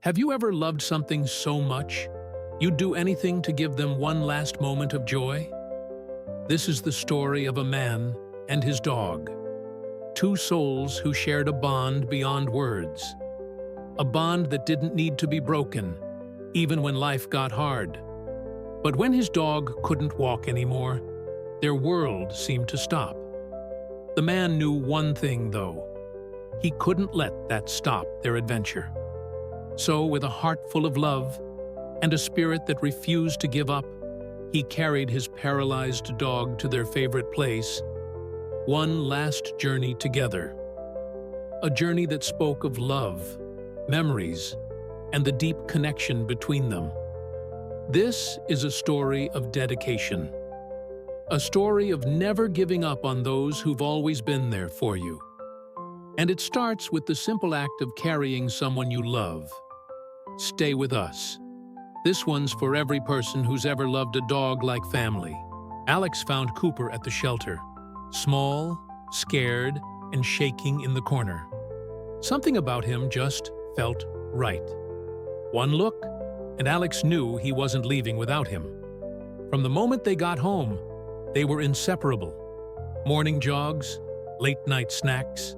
Have you ever loved something so much you'd do anything to give them one last moment of joy? This is the story of a man and his dog, two souls who shared a bond beyond words, a bond that didn't need to be broken, even when life got hard. But when his dog couldn't walk anymore, their world seemed to stop. The man knew one thing, though. He couldn't let that stop their adventure. So, with a heart full of love and a spirit that refused to give up, he carried his paralyzed dog to their favorite place, one last journey together. A journey that spoke of love, memories, and the deep connection between them. This is a story of dedication. A story of never giving up on those who've always been there for you. And it starts with the simple act of carrying someone you love. Stay with us. This one's for every person who's ever loved a dog like family. Alex found Cooper at the shelter, small, scared, and shaking in the corner. Something about him just felt right. One look, and Alex knew he wasn't leaving without him. From the moment they got home, they were inseparable. Morning jogs, late-night snacks,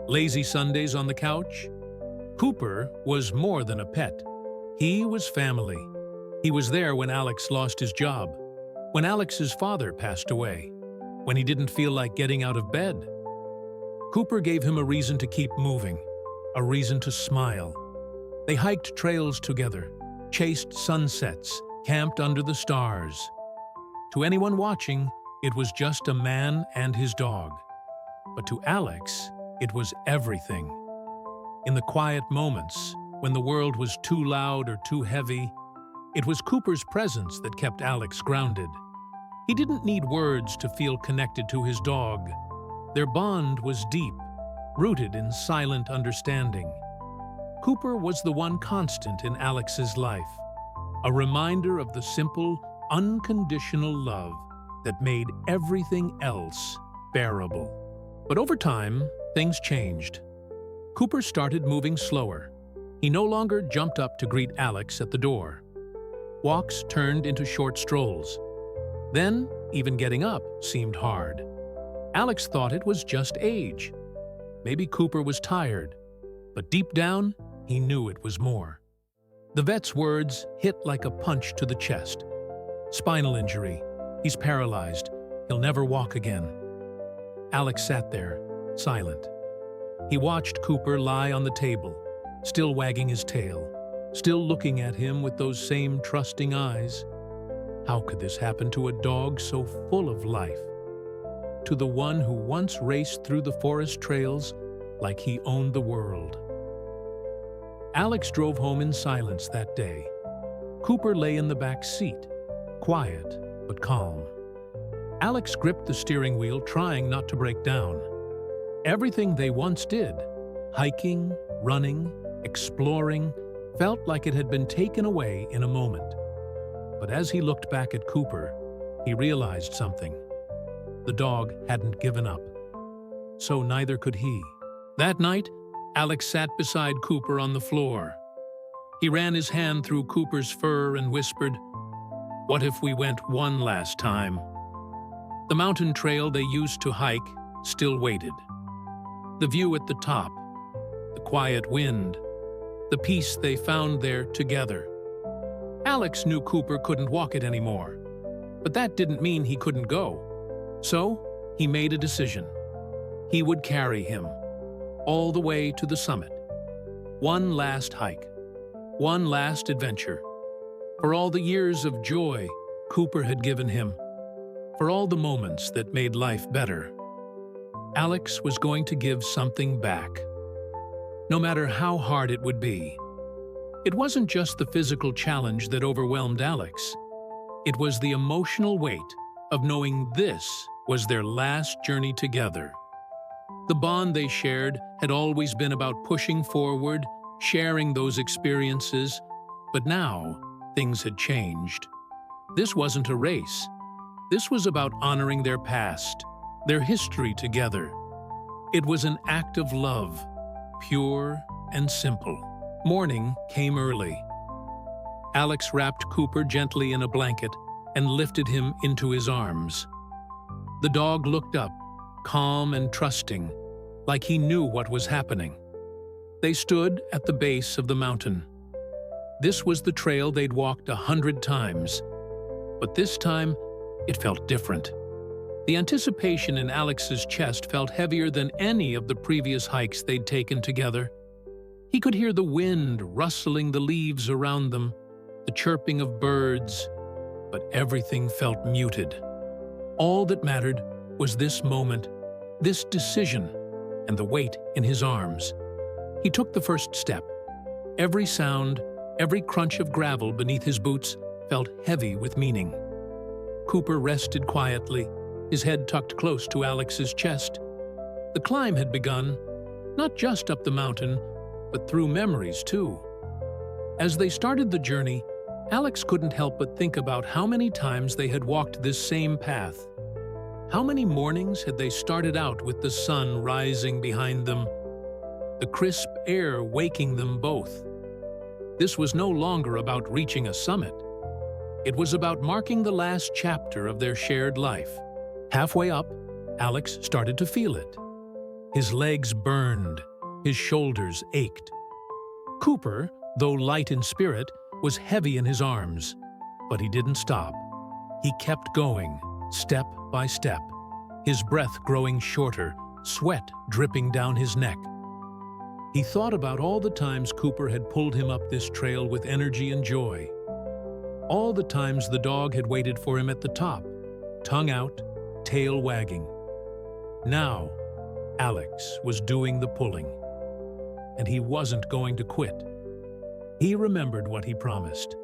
lazy Sundays on the couch. Cooper was more than a pet. He was family. He was there when Alex lost his job, when Alex's father passed away, when he didn't feel like getting out of bed. Cooper gave him a reason to keep moving, a reason to smile. They hiked trails together, chased sunsets, camped under the stars. To anyone watching, it was just a man and his dog. But to Alex, it was everything. In the quiet moments, when the world was too loud or too heavy, it was Cooper's presence that kept Alex grounded. He didn't need words to feel connected to his dog. Their bond was deep, rooted in silent understanding. Cooper was the one constant in Alex's life, a reminder of the simple, unconditional love that made everything else bearable. But over time, things changed. Cooper started moving slower. He no longer jumped up to greet Alex at the door. Walks turned into short strolls. Then, even getting up seemed hard. Alex thought it was just age. Maybe Cooper was tired, but deep down, he knew it was more. The vet's words hit like a punch to the chest. Spinal injury. He's paralyzed. He'll never walk again. Alex sat there, silent. He watched Cooper lie on the table, still wagging his tail, still looking at him with those same trusting eyes. How could this happen to a dog so full of life? To the one who once raced through the forest trails like he owned the world. Alex drove home in silence that day. Cooper lay in the back seat, quiet but calm. Alex gripped the steering wheel, trying not to break down. Everything they once did, hiking, running, exploring, felt like it had been taken away in a moment. But as he looked back at Cooper, he realized something. The dog hadn't given up. So neither could he. That night, Alex sat beside Cooper on the floor. He ran his hand through Cooper's fur and whispered, "What if we went one last time?" The mountain trail they used to hike still waited. The view at the top, the quiet wind, the peace they found there together. Alex knew Cooper couldn't walk it anymore, but that didn't mean he couldn't go. So, he made a decision. He would carry him, all the way to the summit. One last hike, one last adventure. For all the years of joy Cooper had given him, for all the moments that made life better, Alex was going to give something back. No matter how hard it would be. It wasn't just the physical challenge that overwhelmed Alex. It was the emotional weight of knowing this was their last journey together. The bond they shared had always been about pushing forward, sharing those experiences, but now things had changed. This wasn't a race. This was about honoring their past, their history together. It was an act of love, pure and simple. Morning came early. Alex wrapped Cooper gently in a blanket and lifted him into his arms. The dog looked up, calm and trusting, like he knew what was happening. They stood at the base of the mountain. This was the trail they'd walked 100 times, but this time it felt different. The anticipation in Alex's chest felt heavier than any of the previous hikes they'd taken together. He could hear the wind rustling the leaves around them, the chirping of birds, but everything felt muted. All that mattered was this moment, this decision, and the weight in his arms. He took the first step. Every sound, every crunch of gravel beneath his boots felt heavy with meaning. Cooper rested quietly, his head tucked close to Alex's chest. The climb had begun, not just up the mountain, but through memories too. As they started the journey, Alex couldn't help but think about how many times they had walked this same path. How many mornings had they started out with the sun rising behind them, the crisp air waking them both? This was no longer about reaching a summit. It was about marking the last chapter of their shared life. Halfway up, Alex started to feel it. His legs burned, his shoulders ached. Cooper, though light in spirit, was heavy in his arms, but he didn't stop. He kept going, step by step, his breath growing shorter, sweat dripping down his neck. He thought about all the times Cooper had pulled him up this trail with energy and joy. All the times the dog had waited for him at the top, tongue out, tail wagging. Now, Alex was doing the pulling, and he wasn't going to quit. He remembered what he promised.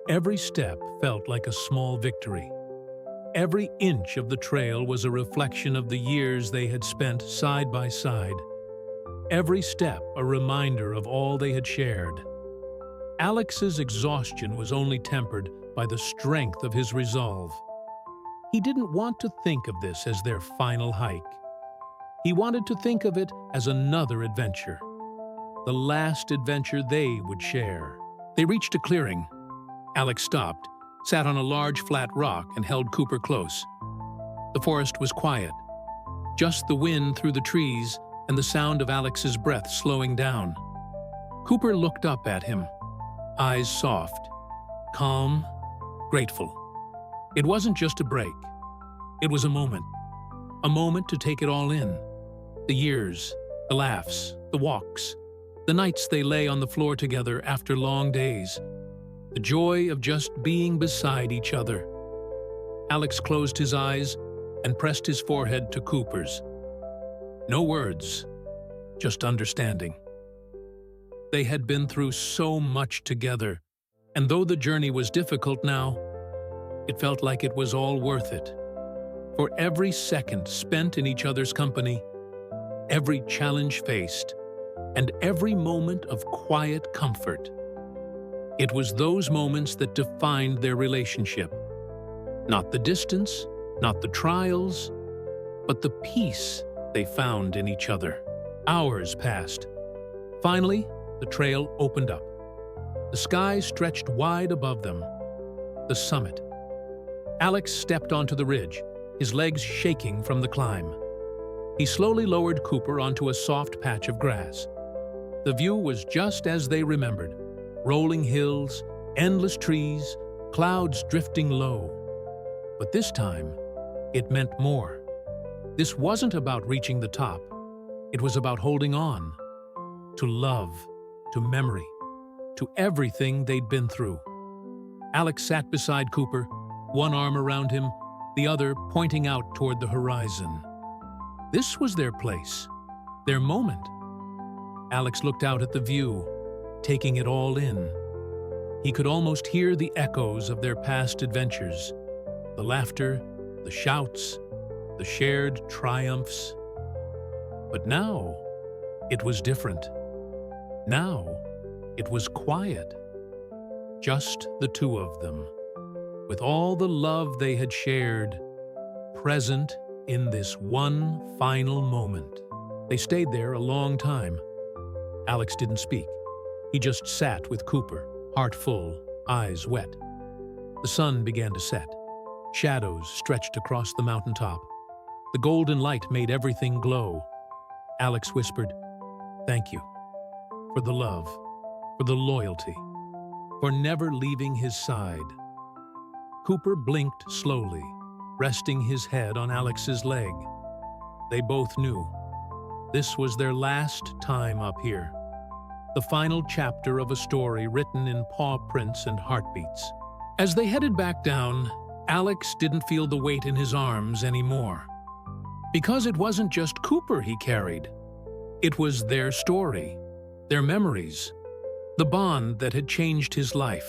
Every step felt like a small victory. Every inch of the trail was a reflection of the years they had spent side by side. Every step a reminder of all they had shared. Alex's exhaustion was only tempered by the strength of his resolve. He didn't want to think of this as their final hike. He wanted to think of it as another adventure, the last adventure they would share. They reached a clearing. Alex stopped, sat on a large flat rock, and held Cooper close. The forest was quiet, just the wind through the trees and the sound of Alex's breath slowing down. Cooper looked up at him, eyes soft, calm, grateful. It wasn't just a break. It was a moment to take it all in. The years, the laughs, the walks, the nights they lay on the floor together after long days, the joy of just being beside each other. Alex closed his eyes and pressed his forehead to Cooper's. No words, just understanding. They had been through so much together, and though the journey was difficult now, it felt like it was all worth it. For every second spent in each other's company, every challenge faced, and every moment of quiet comfort. It was those moments that defined their relationship. Not the distance, not the trials, but the peace they found in each other. Hours passed. Finally, the trail opened up. The sky stretched wide above them. The summit. Alex stepped onto the ridge, his legs shaking from the climb. He slowly lowered Cooper onto a soft patch of grass. The view was just as they remembered. Rolling hills, endless trees, clouds drifting low. But this time, it meant more. This wasn't about reaching the top. It was about holding on. To love, to memory, to everything they'd been through. Alex sat beside Cooper, one arm around him, the other pointing out toward the horizon. This was their place, their moment. Alex looked out at the view, taking it all in. He could almost hear the echoes of their past adventures, the laughter, the shouts, the shared triumphs. But now, it was different. Now, it was quiet. Just the two of them, with all the love they had shared, present in this one final moment. They stayed there a long time. Alex didn't speak. He just sat with Cooper, heart full, eyes wet. The sun began to set. Shadows stretched across the mountaintop. The golden light made everything glow. Alex whispered, "Thank you. For the love, for the loyalty, for never leaving his side." Cooper blinked slowly, resting his head on Alex's leg. They both knew this was their last time up here. The final chapter of a story written in paw prints and heartbeats. As they headed back down, Alex didn't feel the weight in his arms anymore. Because it wasn't just Cooper he carried. It was their story, their memories, the bond that had changed his life.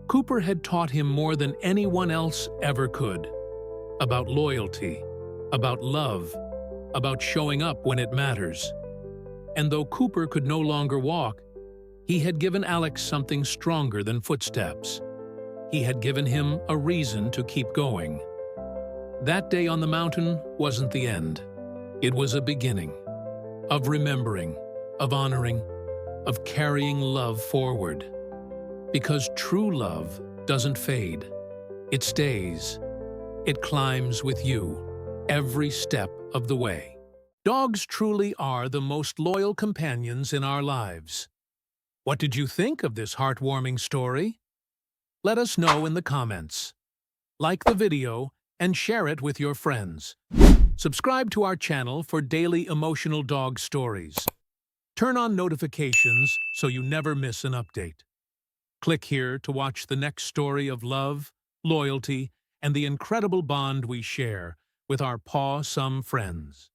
Cooper had taught him more than anyone else ever could. About loyalty, about love, about showing up when it matters. And though Cooper could no longer walk, he had given Alex something stronger than footsteps. He had given him a reason to keep going. That day on the mountain wasn't the end. It was a beginning of remembering, of honoring, of carrying love forward. Because true love doesn't fade. It stays. It climbs with you every step of the way. Dogs truly are the most loyal companions in our lives. What did you think of this heartwarming story? Let us know in the comments. Like the video and share it with your friends. Subscribe to our channel for daily emotional dog stories. Turn on notifications so you never miss an update. Click here to watch the next story of love, loyalty, and the incredible bond we share with our paw-some friends.